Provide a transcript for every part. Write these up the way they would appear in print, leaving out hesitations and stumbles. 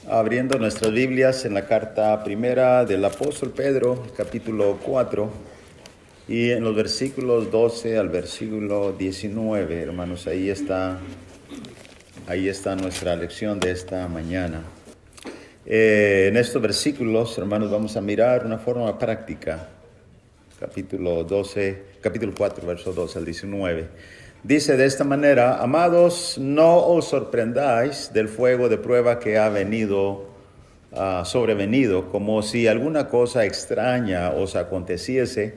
abriendo nuestras Biblias en la carta primera del apóstol Pedro, capítulo 4, y en los versículos 12 al versículo 19, hermanos, ahí está nuestra lección de esta mañana. En estos versículos, hermanos, vamos a mirar una forma práctica. Capítulo 4, verso 12 al 19. Dice de esta manera: amados, no os sorprendáis del fuego de prueba que ha sobrevenido, como si alguna cosa extraña os aconteciese,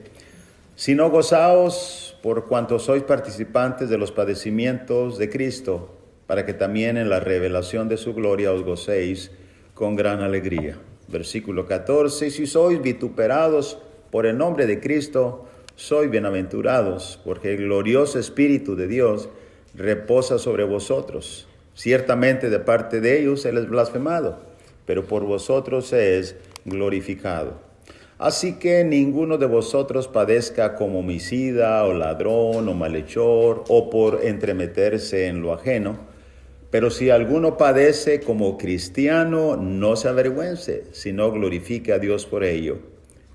sino gozaos por cuanto sois participantes de los padecimientos de Cristo, para que también en la revelación de su gloria os gocéis con gran alegría. Versículo 14, si sois vituperados por el nombre de Cristo, sois bienaventurados, porque el glorioso Espíritu de Dios reposa sobre vosotros. Ciertamente de parte de ellos Él es blasfemado, pero por vosotros es glorificado. Así que ninguno de vosotros padezca como homicida, o ladrón, o malhechor, o por entremeterse en lo ajeno. Pero si alguno padece como cristiano, no se avergüence, sino glorifique a Dios por ello.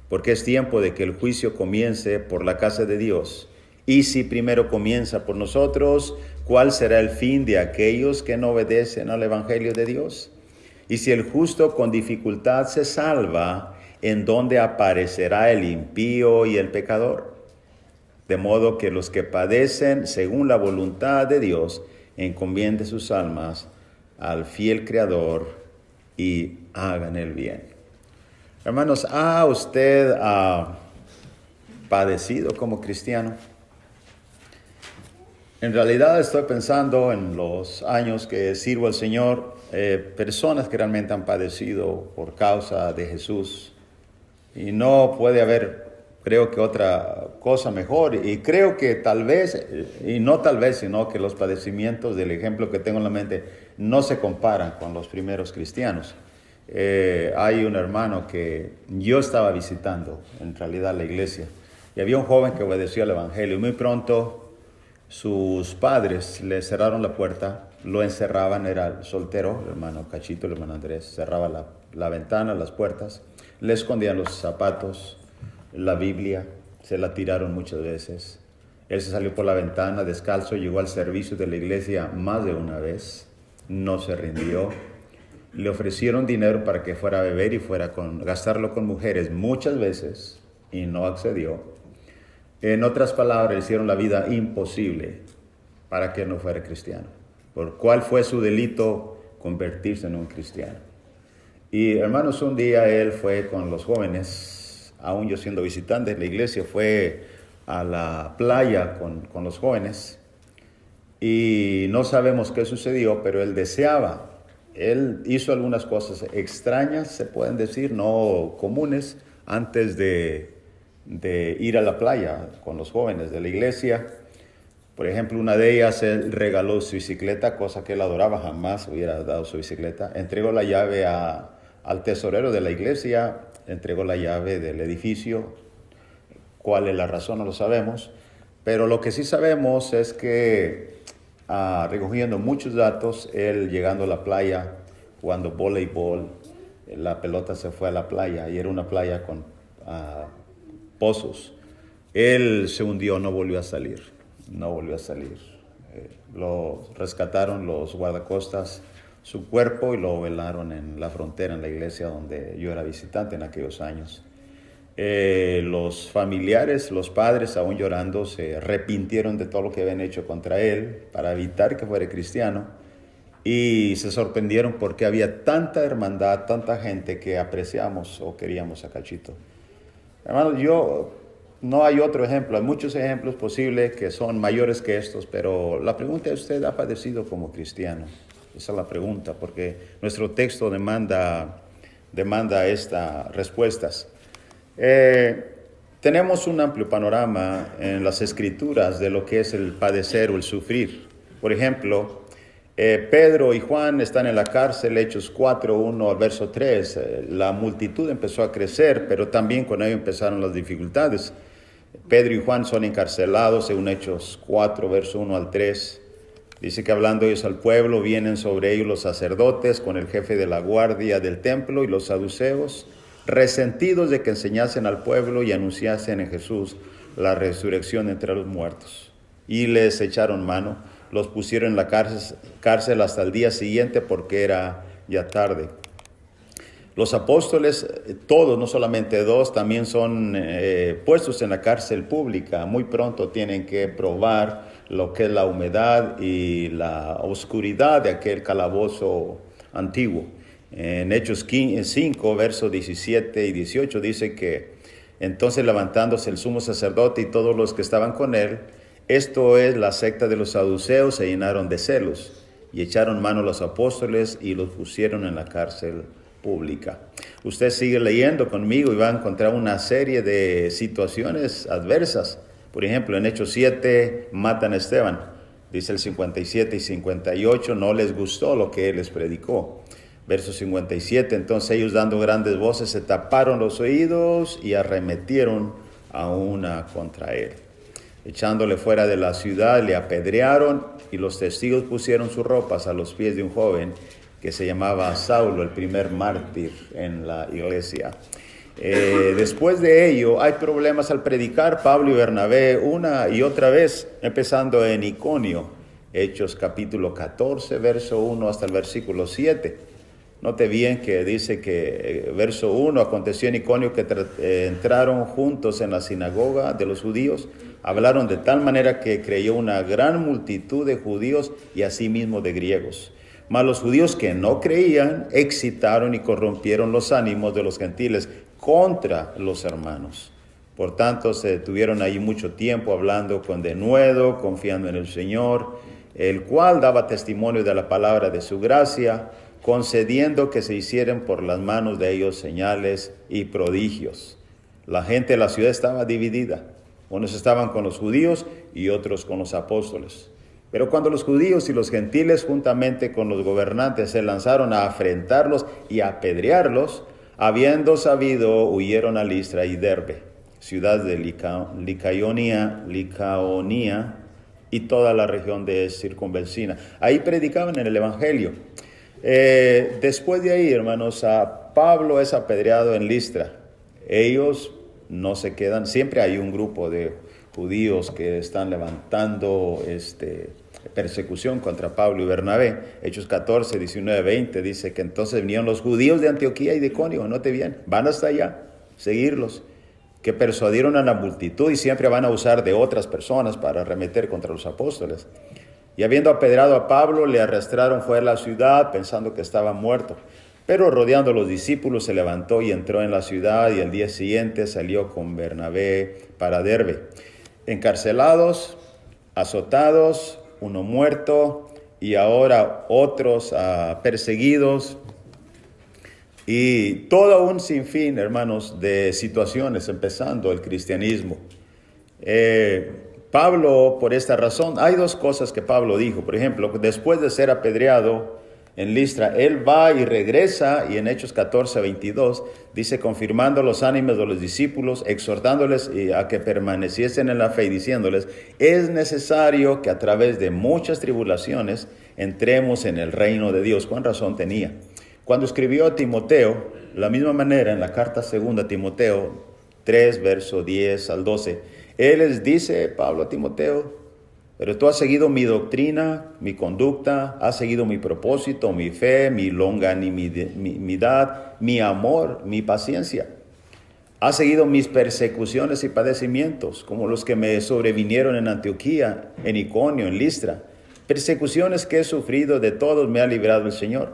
Porque es tiempo de que el juicio comience por la casa de Dios. Y si primero comienza por nosotros, ¿cuál será el fin de aquellos que no obedecen al Evangelio de Dios? Y si el justo con dificultad se salva, ¿en dónde aparecerá el impío y el pecador? De modo que los que padecen según la voluntad de Dios encomienden sus almas al fiel Creador y hagan el bien. Hermanos, ¿ha usted padecido como cristiano? En realidad estoy pensando en los años que sirvo al Señor, personas que realmente han padecido por causa de Jesús. Y no puede haber, creo que otra cosa mejor. Y creo que tal vez, y no tal vez, sino que los padecimientos del ejemplo que tengo en la mente no se comparan con los primeros cristianos. Hay un hermano que yo estaba visitando, en realidad la iglesia, y había un joven que obedeció al Evangelio, y muy pronto sus padres le cerraron la puerta, lo encerraban, era soltero, el hermano Cachito, el hermano Andrés, cerraba la ventana, las puertas, le escondían los zapatos, la Biblia, se la tiraron muchas veces. Él se salió por la ventana descalzo, llegó al servicio de la iglesia más de una vez, no se rindió. Le ofrecieron dinero para que fuera a beber y gastarlo con mujeres muchas veces y no accedió. En otras palabras, le hicieron la vida imposible para que no fuera cristiano. ¿Por cuál fue su delito? Convertirse en un cristiano. Y hermanos, un día él fue con los jóvenes, aún yo siendo visitante de la iglesia, fue a la playa con los jóvenes y no sabemos qué sucedió, pero él deseaba. Él hizo algunas cosas extrañas, se pueden decir, no comunes, antes de ir a la playa con los jóvenes de la iglesia. Por ejemplo, una de ellas, él regaló su bicicleta, cosa que él adoraba, jamás hubiera dado su bicicleta. Entregó la llave al tesorero de la iglesia, entregó la llave del edificio. ¿Cuál es la razón? No lo sabemos. Pero lo que sí sabemos es que recogiendo muchos datos, él llegando a la playa, jugando voleibol, la pelota se fue a la playa y era una playa con pozos. Él se hundió, no volvió a salir. Lo rescataron los guardacostas, su cuerpo, y lo velaron en la frontera, en la iglesia donde yo era visitante en aquellos años. Los familiares, los padres, aún llorando, se arrepintieron de todo lo que habían hecho contra él para evitar que fuera cristiano, y se sorprendieron porque había tanta hermandad, tanta gente que apreciamos o queríamos a Cachito. Hermanos, no hay otro ejemplo, hay muchos ejemplos posibles que son mayores que estos, pero la pregunta es: ¿usted ha padecido como cristiano? Esa es la pregunta, porque nuestro texto demanda estas respuestas. Tenemos un amplio panorama en las Escrituras de lo que es el padecer o el sufrir. Por ejemplo, Pedro y Juan están en la cárcel, Hechos 4, 1 al verso 3. La multitud empezó a crecer, pero también con ello empezaron las dificultades. Pedro y Juan son encarcelados, según Hechos 4, verso 1 al 3. Dice que hablando ellos al pueblo, vienen sobre ellos los sacerdotes con el jefe de la guardia del templo y los saduceos, resentidos de que enseñasen al pueblo y anunciasen en Jesús la resurrección entre los muertos. Y les echaron mano, los pusieron en la cárcel hasta el día siguiente porque era ya tarde. Los apóstoles, todos, no solamente dos, también son puestos en la cárcel pública. Muy pronto tienen que probar lo que es la humedad y la oscuridad de aquel calabozo antiguo. En Hechos 5, versos 17 y 18 dice que entonces levantándose el sumo sacerdote y todos los que estaban con él, esto es la secta de los saduceos, se llenaron de celos y echaron mano a los apóstoles y los pusieron en la cárcel pública. Usted sigue leyendo conmigo y va a encontrar una serie de situaciones adversas. Por ejemplo, en Hechos 7 matan a Esteban. Dice el 57 y 58, no les gustó lo que él les predicó. Verso 57, entonces ellos dando grandes voces se taparon los oídos y arremetieron a una contra él. Echándole fuera de la ciudad, le apedrearon y los testigos pusieron sus ropas a los pies de un joven que se llamaba Saulo, el primer mártir en la iglesia. Después de ello, hay problemas al predicar. Pablo y Bernabé una y otra vez, empezando en Iconio, Hechos capítulo 14, verso 1 hasta el versículo 7. Note bien que dice que, verso 1, aconteció en Iconio que entraron juntos en la sinagoga de los judíos, hablaron de tal manera que creyó una gran multitud de judíos y asimismo de griegos. Mas los judíos que no creían excitaron y corrompieron los ánimos de los gentiles contra los hermanos. Por tanto, se detuvieron ahí mucho tiempo hablando con denuedo, confiando en el Señor, el cual daba testimonio de la palabra de su gracia, concediendo que se hicieran por las manos de ellos señales y prodigios. La gente de la ciudad estaba dividida. Unos estaban con los judíos y otros con los apóstoles. Pero cuando los judíos y los gentiles, juntamente con los gobernantes, se lanzaron a afrentarlos y a apedrearlos, habiendo sabido, huyeron a Listra y Derbe, ciudad de Licaonia y toda la región de circunvecina. Ahí predicaban en el Evangelio. Después de ahí, hermanos, a Pablo es apedreado en Listra. Ellos no se quedan, siempre hay un grupo de judíos que están levantando persecución contra Pablo y Bernabé. Hechos 14, 19, 20 dice que entonces vinieron los judíos de Antioquía y de Iconio, note bien, van hasta allá, seguirlos, que persuadieron a la multitud y siempre van a usar de otras personas para arremeter contra los apóstoles. Y habiendo apedreado a Pablo, le arrastraron fuera de la ciudad pensando que estaba muerto. Pero rodeando a los discípulos se levantó y entró en la ciudad y al día siguiente salió con Bernabé para Derbe. Encarcelados, azotados, uno muerto y ahora otros perseguidos. Y todo un sinfín, hermanos, de situaciones empezando el cristianismo. Pablo, por esta razón, hay dos cosas que Pablo dijo. Por ejemplo, después de ser apedreado en Listra, él va y regresa, y en Hechos 14, 22, dice, confirmando los ánimos de los discípulos, exhortándoles a que permaneciesen en la fe y diciéndoles, es necesario que a través de muchas tribulaciones entremos en el reino de Dios. ¿Cuán razón tenía? Cuando escribió a Timoteo, la misma manera en la carta segunda a Timoteo 3, verso 10 al 12, él les dice, Pablo a Timoteo, pero tú has seguido mi doctrina, mi conducta, has seguido mi propósito, mi fe, mi longanimidad, mi amor, mi paciencia. Has seguido mis persecuciones y padecimientos, como los que me sobrevinieron en Antioquía, en Iconio, en Listra. Persecuciones que he sufrido, de todos me ha librado el Señor.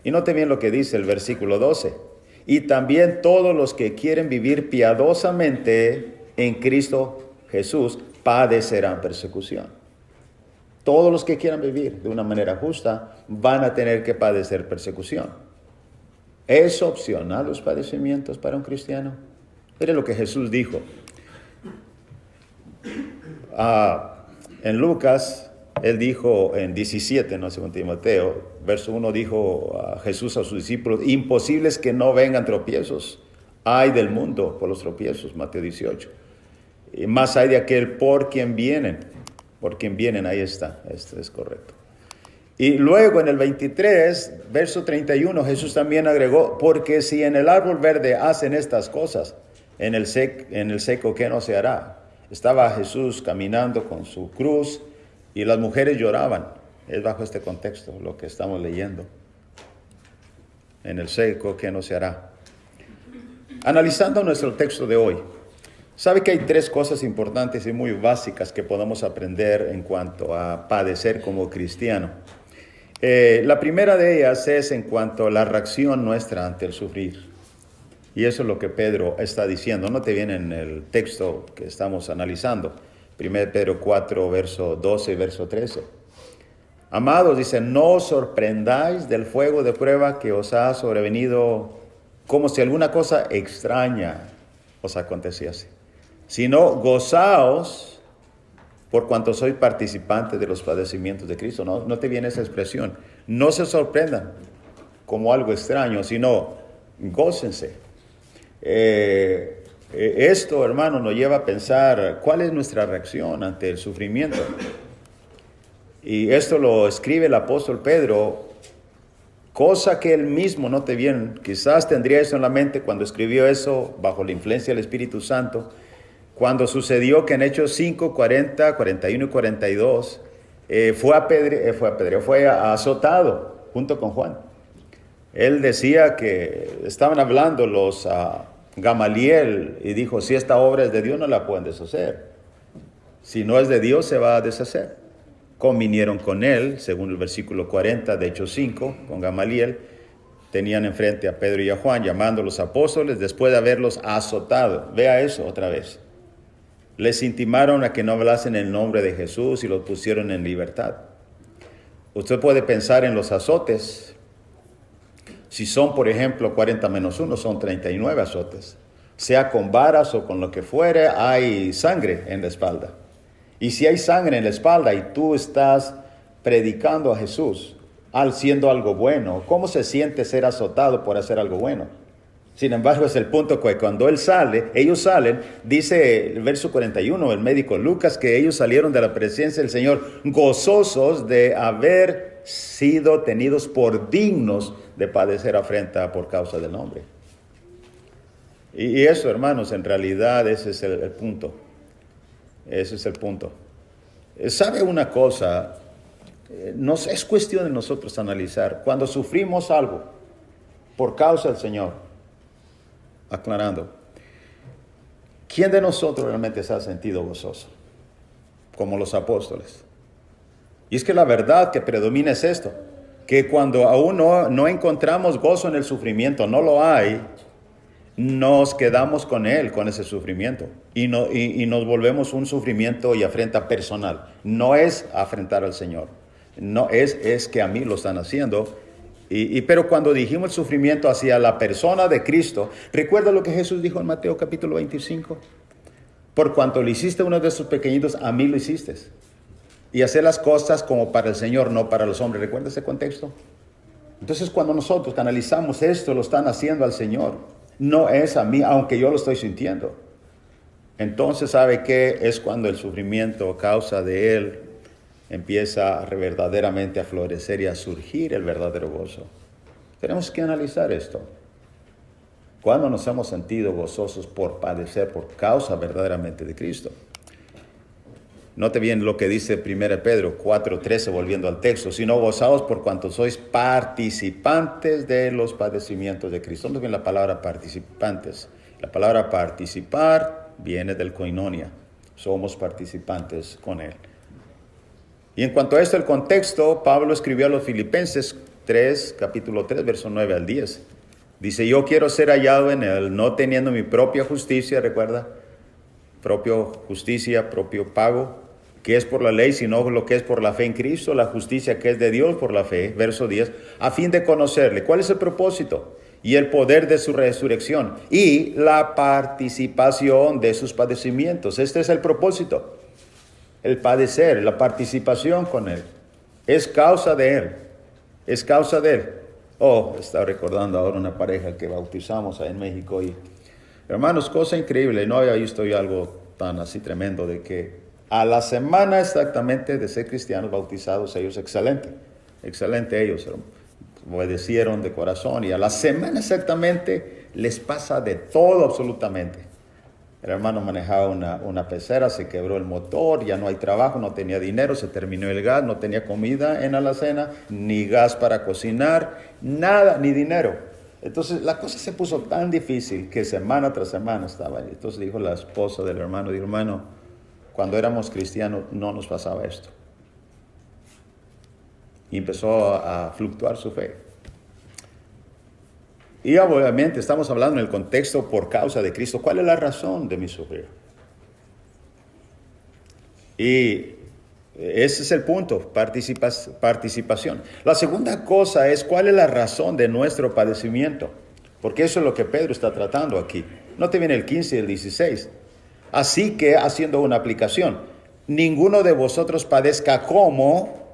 Y note bien lo que dice el versículo 12. Y también todos los que quieren vivir piadosamente en Cristo Jesús padecerán persecución. Todos los que quieran vivir de una manera justa van a tener que padecer persecución. ¿Es opcional los padecimientos para un cristiano? Mire lo que Jesús dijo. En Lucas, él dijo en 17, no según Timoteo, verso 1, dijo a Jesús a sus discípulos, imposible es que no vengan tropiezos. Ay del mundo por los tropiezos, Mateo 18. Y más hay de aquel por quien vienen. Por quien vienen, ahí está, esto es correcto. Y luego en el 23, verso 31, Jesús también agregó, porque si en el árbol verde hacen estas cosas, en el seco, ¿qué no se hará? Estaba Jesús caminando con su cruz y las mujeres lloraban. Es bajo este contexto lo que estamos leyendo. En el seco, ¿qué no se hará? Analizando nuestro texto de hoy, sabe que hay tres cosas importantes y muy básicas que podemos aprender en cuanto a padecer como cristiano. La primera de ellas es en cuanto a la reacción nuestra ante el sufrir. Y eso es lo que Pedro está diciendo. No te viene en el texto que estamos analizando. 1 Pedro 4, verso 12 y verso 13. Amados, dice, no os sorprendáis del fuego de prueba que os ha sobrevenido como si alguna cosa extraña os aconteciese, sino gozaos por cuanto sois participantes de los padecimientos de Cristo. No te viene esa expresión. No se sorprendan como algo extraño, sino gócense. Esto, hermano, nos lleva a pensar cuál es nuestra reacción ante el sufrimiento. Y esto lo escribe el apóstol Pedro, cosa que él mismo, note bien, quizás tendría eso en la mente cuando escribió eso bajo la influencia del Espíritu Santo, cuando sucedió que en Hechos 5, 40, 41 y 42 fue azotado junto con Juan. Él decía que estaban hablando los Gamaliel y dijo, si esta obra es de Dios no la pueden deshacer. Si no es de Dios se va a deshacer. Convinieron con él, según el versículo 40 de Hechos 5, con Gamaliel, tenían enfrente a Pedro y a Juan, llamando a los apóstoles después de haberlos azotado. Vea eso otra vez. Les intimaron a que no hablasen en el nombre de Jesús y los pusieron en libertad. Usted puede pensar en los azotes. Si son, por ejemplo, 40 menos 1, son 39 azotes. Sea con varas o con lo que fuere, hay sangre en la espalda. Y si hay sangre en la espalda y tú estás predicando a Jesús, haciendo algo bueno, ¿cómo se siente ser azotado por hacer algo bueno? Sin embargo, es el punto que cuando ellos salen, dice el verso 41, el médico Lucas, que ellos salieron de la presencia del Señor gozosos de haber sido tenidos por dignos de padecer afrenta por causa del nombre. Y eso, hermanos, en realidad ese es el punto. Ese es el punto. ¿Sabe una cosa? Es cuestión de nosotros analizar. Cuando sufrimos algo por causa del Señor, aclarando, ¿quién de nosotros realmente se ha sentido gozoso? Como los apóstoles. Y es que la verdad que predomina es esto, que cuando aún no encontramos gozo en el sufrimiento, no lo hay, nos quedamos con él, con ese sufrimiento, y nos volvemos un sufrimiento y afrenta personal. No es afrentar al Señor, no es que a mí lo están haciendo. Pero cuando dijimos el sufrimiento hacia la persona de Cristo, ¿recuerda lo que Jesús dijo en Mateo capítulo 25? Por cuanto le hiciste a uno de esos pequeñitos, a mí lo hiciste. Y hacer las cosas como para el Señor, no para los hombres. ¿Recuerda ese contexto? Entonces cuando nosotros canalizamos esto, lo están haciendo al Señor. No es a mí, aunque yo lo estoy sintiendo. Entonces, ¿sabe qué? Es cuando el sufrimiento a causa de Él empieza verdaderamente a florecer y a surgir el verdadero gozo. Tenemos que analizar esto. ¿Cuándo nos hemos sentido gozosos por padecer por causa verdaderamente de Cristo? Note bien lo que dice 1 Pedro 4:13, volviendo al texto, sino gozaos por cuanto sois participantes de los padecimientos de Cristo. Note bien la palabra participantes. La palabra participar viene del koinonia. Somos participantes con Él. Y en cuanto a esto, el contexto, Pablo escribió a los Filipenses 3, capítulo 3, verso 9 al 10. Dice, yo quiero ser hallado en Él, no teniendo mi propia justicia, recuerda, propia justicia, propio pago, que es por la ley, sino lo que es por la fe en Cristo, la justicia que es de Dios por la fe, verso 10, a fin de conocerle. ¿Cuál es el propósito? Y el poder de su resurrección y la participación de sus padecimientos. Este es el propósito. El padecer, la participación con Él, es causa de Él, es causa de Él. Estaba recordando ahora una pareja que bautizamos ahí en México y, hermanos, cosa increíble, no había visto yo algo tan así tremendo de que a la semana exactamente de ser cristianos bautizados, ellos excelente, excelente ellos, obedecieron de corazón y a la semana exactamente les pasa de todo absolutamente. El hermano manejaba una pecera, se quebró el motor, ya no hay trabajo, no tenía dinero, se terminó el gas, no tenía comida en la alacena, ni gas para cocinar, nada, ni dinero. Entonces la cosa se puso tan difícil que semana tras semana estaba ahí. Entonces dijo la esposa del hermano, dijo, hermano, cuando éramos cristianos no nos pasaba esto. Y empezó a fluctuar su fe. Y obviamente estamos hablando en el contexto por causa de Cristo. ¿Cuál es la razón de mi sufrir? Y ese es el punto, participación. La segunda cosa es cuál es la razón de nuestro padecimiento. Porque eso es lo que Pedro está tratando aquí. No te viene el 15 y el 16. Así que, haciendo una aplicación, ninguno de vosotros padezca como,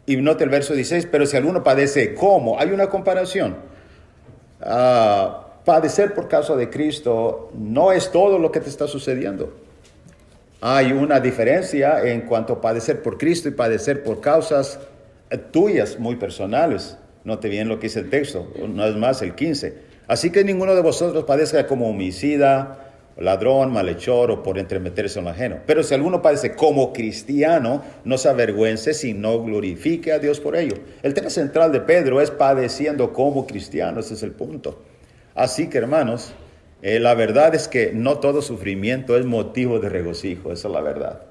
y note el verso 16, pero si alguno padece como, hay una comparación. Padecer por causa de Cristo no es todo lo que te está sucediendo. Hay una diferencia en cuanto a padecer por Cristo y padecer por causas tuyas muy personales. Note bien lo que dice el texto, no es más el 15. Así que ninguno de vosotros padezca como homicida, ladrón, malhechor o por entremeterse en lo ajeno. Pero si alguno padece como cristiano, no se avergüence, sino glorifique a Dios por ello. El tema central de Pedro es padeciendo como cristiano, ese es el punto. Así que, hermanos, la verdad es que no todo sufrimiento es motivo de regocijo, esa es la verdad.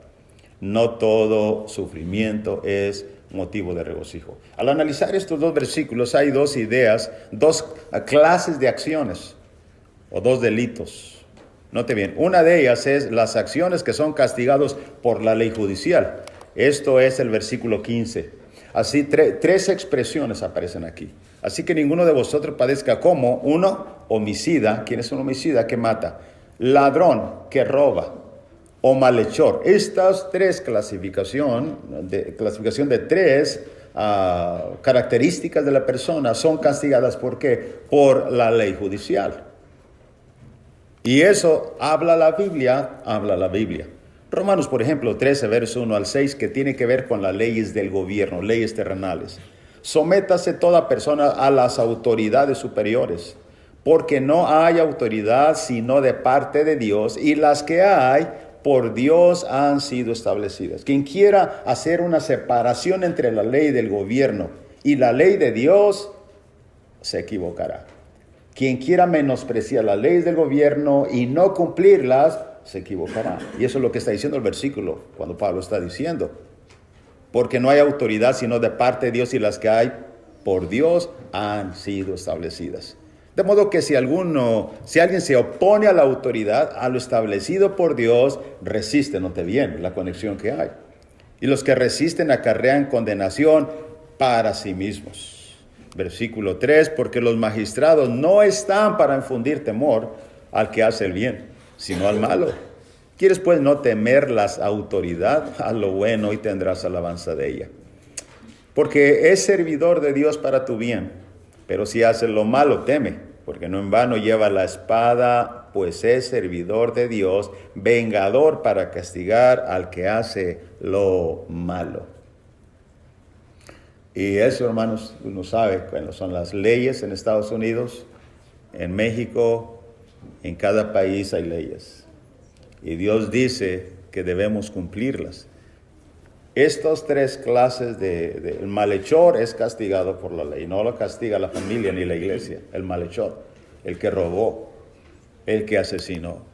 No todo sufrimiento es motivo de regocijo. Al analizar estos dos versículos hay dos ideas, dos clases de acciones o dos delitos. Note bien, una de ellas es las acciones que son castigados por la ley judicial. Esto es el versículo 15. Así, tres expresiones aparecen aquí. Así que ninguno de vosotros padezca como, uno, homicida. ¿Quién es un homicida? Que mata. Ladrón, que roba. O malhechor. Estas tres clasificación de tres características de la persona son castigadas. ¿Por qué? Por la ley judicial. Y eso habla la Biblia. Romanos, por ejemplo, 13, verso 1 al 6, que tiene que ver con las leyes del gobierno, leyes terrenales. Sométase toda persona a las autoridades superiores, porque no hay autoridad sino de parte de Dios, y las que hay por Dios han sido establecidas. Quien quiera hacer una separación entre la ley del gobierno y la ley de Dios, se equivocará. Quien quiera menospreciar las leyes del gobierno y no cumplirlas, se equivocará. Y eso es lo que está diciendo el versículo, cuando Pablo está diciendo. Porque no hay autoridad sino de parte de Dios, y las que hay por Dios han sido establecidas. De modo que si alguien se opone a la autoridad, a lo establecido por Dios, resiste, note bien la conexión que hay. Y los que resisten acarrean condenación para sí mismos. Versículo 3, porque los magistrados no están para infundir temor al que hace el bien, sino al malo. ¿Quieres pues no temer las autoridades? Haz lo bueno y tendrás alabanza de ella. Porque es servidor de Dios para tu bien, pero si haces lo malo, teme, porque no en vano lleva la espada, pues es servidor de Dios, vengador para castigar al que hace lo malo. Y eso, hermanos, uno sabe cuáles son las leyes en Estados Unidos, en México, en cada país hay leyes. Y Dios dice que debemos cumplirlas. Estas tres clases el malhechor es castigado por la ley. No lo castiga la familia ni la iglesia. El malhechor, el que robó, el que asesinó.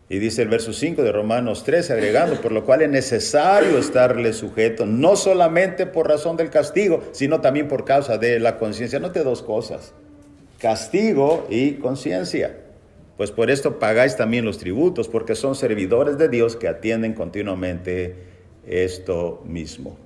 Y dice el verso 5 de Romanos 13, agregando, por lo cual es necesario estarle sujeto, no solamente por razón del castigo, sino también por causa de la conciencia. Note dos cosas, castigo y conciencia. Pues por esto pagáis también los tributos, porque son servidores de Dios que atienden continuamente esto mismo.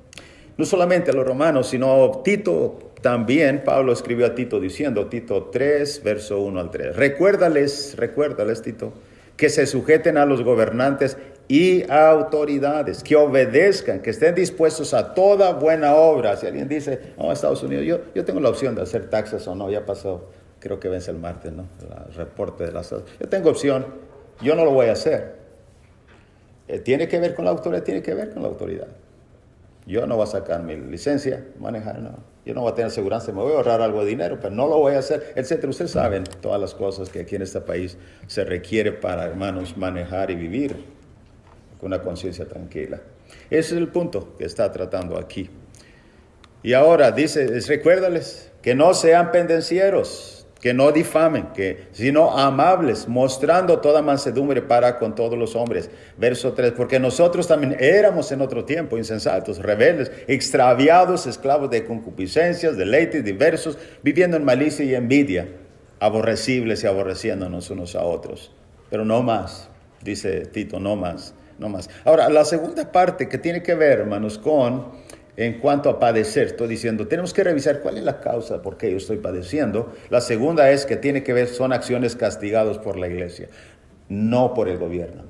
No solamente a los romanos, sino Tito también. Pablo escribió a Tito diciendo, Tito 3, verso 1 al 3. Recuérdales, Tito, que se sujeten a los gobernantes y autoridades, que obedezcan, que estén dispuestos a toda buena obra. Si alguien dice, Estados Unidos, yo tengo la opción de hacer taxes o no, ya pasó, creo que vence el martes, ¿no? El reporte de las... Yo tengo opción, yo no lo voy a hacer. ¿Tiene que ver con la autoridad? Tiene que ver con la autoridad. Yo no voy a sacar mi licencia, manejar, no. Yo no voy a tener seguridad, me voy a ahorrar algo de dinero, pero no lo voy a hacer, etcétera. Ustedes saben todas las cosas que aquí en este país se requiere para, hermanos, manejar y vivir con una conciencia tranquila. Ese es el punto que está tratando aquí. Y ahora dice, recuérdales que no sean pendencieros, que no difamen, sino amables, mostrando toda mansedumbre para con todos los hombres. Verso 3, porque nosotros también éramos en otro tiempo insensatos, rebeldes, extraviados, esclavos de concupiscencias, deleites diversos, viviendo en malicia y envidia, aborrecibles y aborreciéndonos unos a otros. Pero no más, dice Tito, no más, no más. Ahora, la segunda parte que tiene que ver, hermanos, con... En cuanto a padecer, estoy diciendo, tenemos que revisar cuál es la causa por qué yo estoy padeciendo. La segunda es que tiene que ver, son acciones castigadas por la iglesia, no por el gobierno.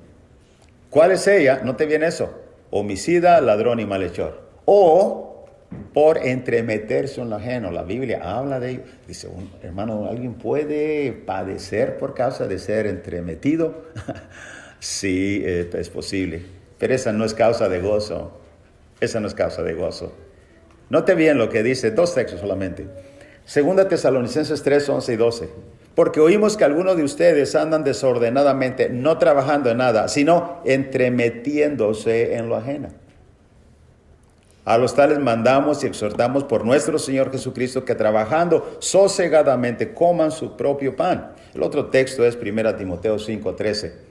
¿Cuál es ella? Note bien eso. Homicida, ladrón y malhechor. O por entremeterse en lo ajeno. La Biblia habla de ello. Dice, hermano, ¿alguien puede padecer por causa de ser entremetido? Sí, es posible. Pero esa no es causa de gozo. Esa no es causa de gozo. Note bien lo que dice, 2 textos solamente. Segunda Tesalonicenses 3, 11 y 12. Porque oímos que algunos de ustedes andan desordenadamente, no trabajando en nada, sino entremetiéndose en lo ajeno. A los tales mandamos y exhortamos por nuestro Señor Jesucristo que trabajando sosegadamente coman su propio pan. El otro texto es 1 Timoteo 5, 13.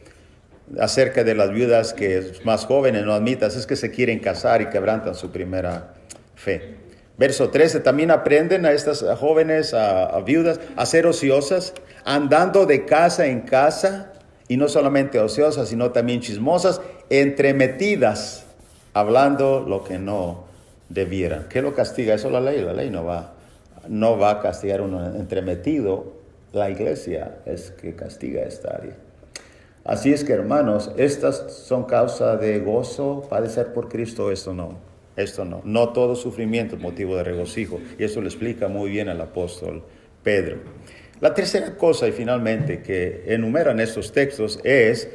Acerca de las viudas que más jóvenes no admitas, es que se quieren casar y quebrantan su primera fe. Verso 13, también aprenden a estas jóvenes, a viudas, a ser ociosas, andando de casa en casa, y no solamente ociosas, sino también chismosas, entremetidas, hablando lo que no debieran. ¿Qué lo castiga? Eso la ley no va a castigar a uno entremetido. La iglesia es que castiga esta área. Así es que, hermanos, estas son causa de gozo, padecer por Cristo, esto no. No todo sufrimiento es motivo de regocijo. Y eso lo explica muy bien el apóstol Pedro. La tercera cosa, y finalmente, que enumeran estos textos es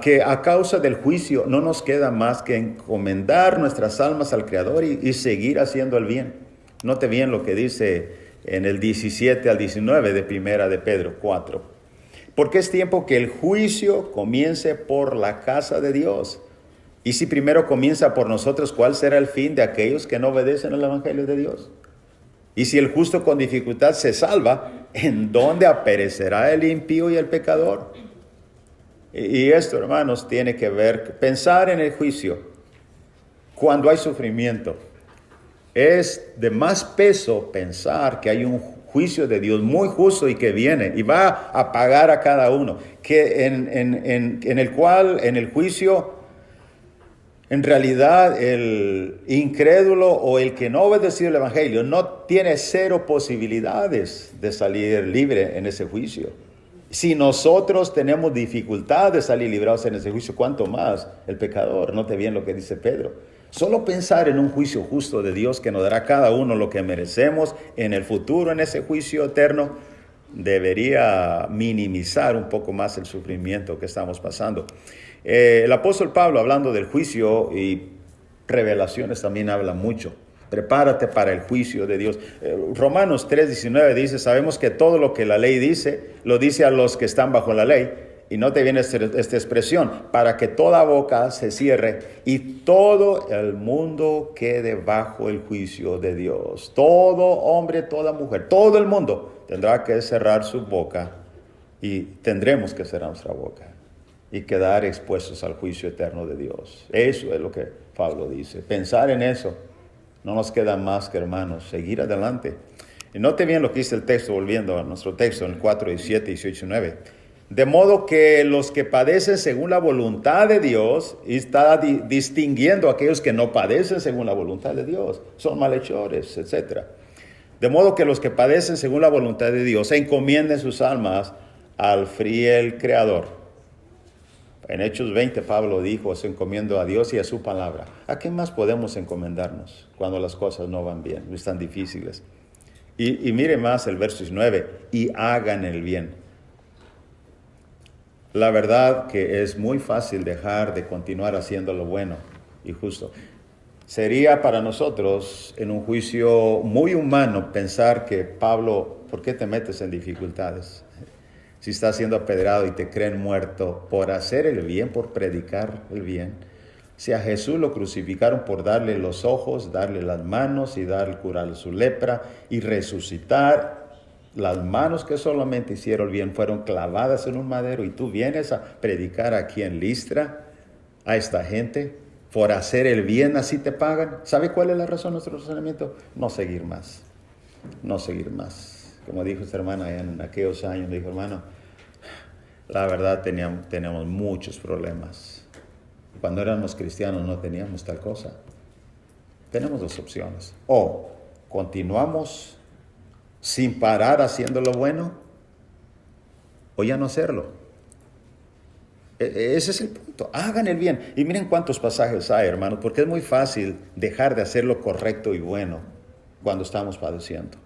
que a causa del juicio no nos queda más que encomendar nuestras almas al Creador y seguir haciendo el bien. Note bien lo que dice en el 17 al 19 de Primera de Pedro 4. Porque es tiempo que el juicio comience por la casa de Dios. Y si primero comienza por nosotros, ¿cuál será el fin de aquellos que no obedecen al Evangelio de Dios? Y si el justo con dificultad se salva, ¿en dónde perecerá el impío y el pecador? Y esto, hermanos, tiene que ver, pensar en el juicio cuando hay sufrimiento. Es de más peso pensar que hay un juicio de Dios muy justo y que viene y va a pagar a cada uno, que en el juicio, en realidad el incrédulo o el que no obedeció el Evangelio no tiene 0 posibilidades de salir libre en ese juicio. Si nosotros tenemos dificultad de salir librados en ese juicio, ¿cuánto más el pecador? Note bien lo que dice Pedro. Solo pensar en un juicio justo de Dios que nos dará a cada uno lo que merecemos en el futuro, en ese juicio eterno, debería minimizar un poco más el sufrimiento que estamos pasando. El apóstol Pablo, hablando del juicio y revelaciones, también habla mucho. Prepárate para el juicio de Dios. Romanos 3:19 dice, sabemos que todo lo que la ley dice, lo dice a los que están bajo la ley. Y no te viene esta expresión, para que toda boca se cierre y todo el mundo quede bajo el juicio de Dios. Todo hombre, toda mujer, todo el mundo tendrá que cerrar su boca y tendremos que cerrar nuestra boca y quedar expuestos al juicio eterno de Dios. Eso es lo que Pablo dice. Pensar en eso, no nos queda más que, hermanos, seguir adelante. Y note bien lo que dice el texto, volviendo a nuestro texto en el 4, 17, 18 y 19. De modo que los que padecen según la voluntad de Dios, y está distinguiendo a aquellos que no padecen según la voluntad de Dios, son malhechores, etc. De modo que los que padecen según la voluntad de Dios encomienden sus almas al fiel Creador. En Hechos 20 Pablo dijo, se encomiendo a Dios y a su palabra. ¿A qué más podemos encomendarnos cuando las cosas no van bien, están difíciles? Y mire más el verso 19, y hagan el bien. La verdad que es muy fácil dejar de continuar haciendo lo bueno y justo. Sería para nosotros en un juicio muy humano pensar que Pablo, ¿por qué te metes en dificultades? Si estás siendo apedreado y te creen muerto por hacer el bien, por predicar el bien. Si a Jesús lo crucificaron por darle los ojos, darle las manos y curarle su lepra y resucitar, las manos que solamente hicieron el bien fueron clavadas en un madero y tú vienes a predicar aquí en Listra a esta gente por hacer el bien, así te pagan. ¿Sabe cuál es la razón de nuestro razonamiento? No seguir más, no seguir más. Como dijo esta hermana en aquellos años, dijo, hermano, la verdad teníamos muchos problemas. Cuando éramos cristianos no teníamos tal cosa. Tenemos dos opciones. O continuamos sin parar haciendo lo bueno, o ya no hacerlo. Ese es el punto. Hagan el bien. Y miren cuántos pasajes hay, hermanos, porque es muy fácil dejar de hacer lo correcto y bueno cuando estamos padeciendo.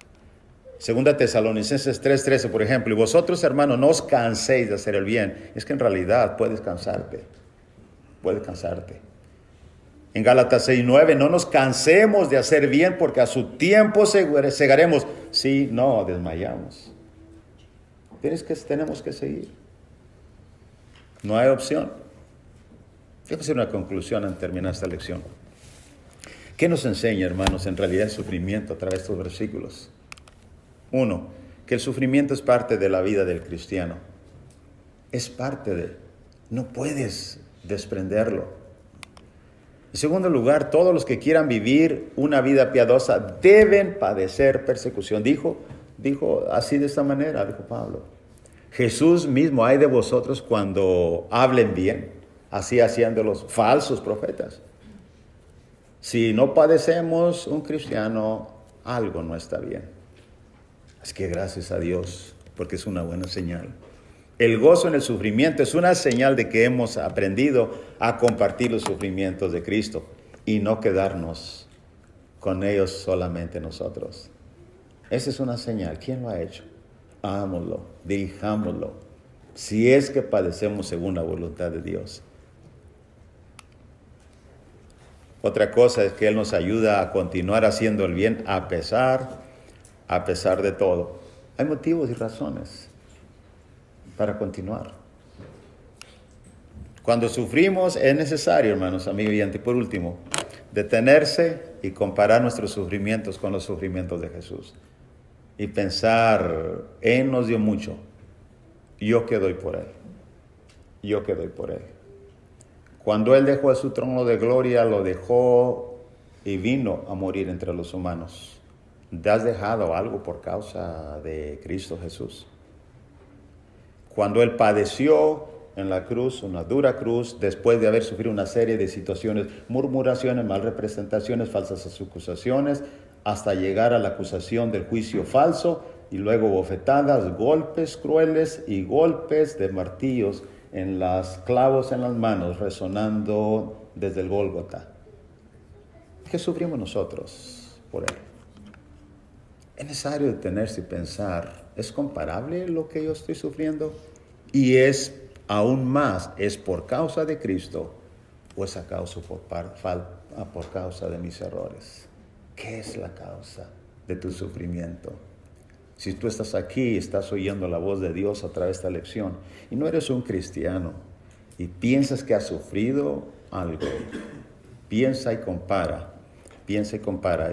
Segunda Tesalonicenses 3:13, por ejemplo, y vosotros, hermanos, no os canséis de hacer el bien. Es que en realidad puedes cansarte. En Gálatas 6:9, no nos cansemos de hacer bien porque a su tiempo segaremos. Si no, desmayamos. Tenemos que seguir. No hay opción. Quiero hacer una conclusión al terminar esta lección. ¿Qué nos enseña, hermanos, en realidad el sufrimiento a través de estos versículos? 1, que el sufrimiento es parte de la vida del cristiano. Es parte de, no puedes desprenderlo. En segundo lugar, todos los que quieran vivir una vida piadosa deben padecer persecución. Dijo así de esta manera, dijo Pablo. Jesús mismo, ay de vosotros cuando hablen bien, así haciendo los falsos profetas. Si no padecemos, un cristiano, algo no está bien. Es que gracias a Dios, porque es una buena señal. El gozo en el sufrimiento es una señal de que hemos aprendido a compartir los sufrimientos de Cristo y no quedarnos con ellos solamente nosotros. Esa es una señal. ¿Quién lo ha hecho? Hagámoslo, dirijámoslo, si es que padecemos según la voluntad de Dios. Otra cosa es que Él nos ayuda a continuar haciendo el bien a pesar de todo. Hay motivos y razones para continuar. Cuando sufrimos es necesario, hermanos, amigos y por último, detenerse y comparar nuestros sufrimientos con los sufrimientos de Jesús. Y pensar, Él nos dio mucho, yo que doy por Él. Cuando Él dejó su trono de gloria, lo dejó y vino a morir entre los humanos. ¿Te has dejado algo por causa de Cristo Jesús? Cuando Él padeció en la cruz, una dura cruz, después de haber sufrido una serie de situaciones, murmuraciones, mal representaciones, falsas acusaciones, hasta llegar a la acusación del juicio falso, y luego bofetadas, golpes crueles y golpes de martillos en las clavos en las manos, resonando desde el Gólgota. ¿Qué sufrimos nosotros por Él? Es necesario detenerse y pensar, ¿es comparable lo que yo estoy sufriendo? Y es aún más, ¿es por causa de Cristo o es a causa por causa de mis errores? ¿Qué es la causa de tu sufrimiento? Si tú estás aquí, estás oyendo la voz de Dios a través de esta lección y no eres un cristiano y piensas que has sufrido algo, piensa y compara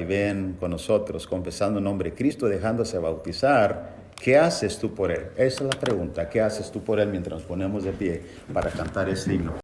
y ven con nosotros confesando el nombre de Cristo, dejándose bautizar. ¿Qué haces tú por Él? Esa es la pregunta. ¿Qué haces tú por Él mientras nos ponemos de pie para cantar este himno?